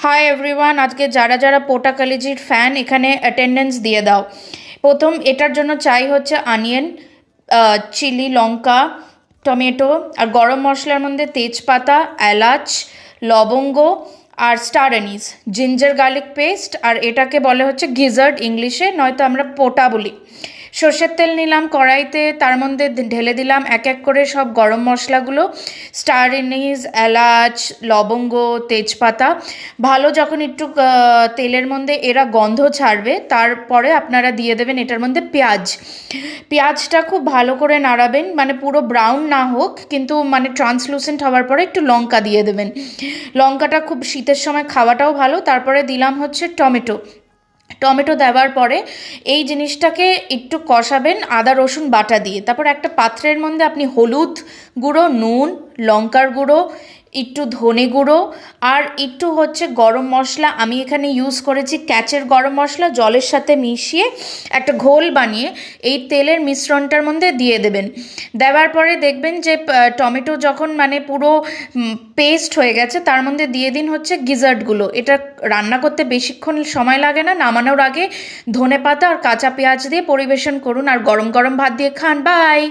Hi everyone, আজকে যারা যারা পোটা কলেজির ফ্যান এখানে অ্যাটেন্ডেন্স দিয়ে দাও। প্রথম এটার জন্য চাই হচ্ছে অনিয়ন, চিলি, লঙ্কা, টমেটো, আর গরম মশলার মধ্যে তেজপাতা, এলাচ, লবঙ্গ আর star anise, ginger garlic paste, আর এটাকে বলে হচ্ছে গিজার্ড ইংলিশে, নয়তো আমরা পোটা বলি। সর্ষের তেল নিলাম কড়াইতে, তার মধ্যে ঢেলে দিলাম এক এক করে সব গরম মশলাগুলো, স্টার এনিস, এলাচ, লবঙ্গ, তেজপাতা। ভালো যখন একটু তেলের মধ্যে এরা গন্ধ ছাড়বে, তারপরে আপনারা দিয়ে দেবেন এটার মধ্যে পেঁয়াজ। পেঁয়াজটা খুব ভালো করে নাড়াবেন, মানে পুরো ব্রাউন না হোক, কিন্তু মানে ট্রান্সলুসেন্ট হওয়ার পরে একটু লঙ্কা দিয়ে দেবেন। লঙ্কাটা খুব শীতের সময় খাওয়াটাও ভালো। তারপরে দিলাম হচ্ছে টমেটো। টমেটো দেওয়ার পরে এই জিনিসটাকে একটু কষাবেন আদা রসুন বাটা দিয়ে। তারপর একটা পাত্রের মধ্যে আপনি হলুদ গুঁড়ো, নুন, লঙ্কার গুঁড়ো, একটু ধনে গুঁড়ো আর একটু হচ্ছে গরম মশলা, আমি এখানে ইউজ করেছি ক্যাচের গরম মশলা, জলের সাথে মিশিয়ে একটা ঘোল বানিয়ে এই তেলের মিশ্রণটার মধ্যে দিয়ে দেবেন। দেওয়ার পরে দেখবেন যে টমেটো যখন মানে পুরো পেস্ট হয়ে গেছে, তার মধ্যে দিয়ে দিন হচ্ছে গিজার্ডগুলো। এটা রান্না করতে বেশিক্ষণ সময় লাগে না। নামানোর আগে ধনেপাতা আর কাঁচা পেঁয়াজ দিয়ে পরিবেশন করুন, আর গরম গরম ভাত দিয়ে খান। বাই।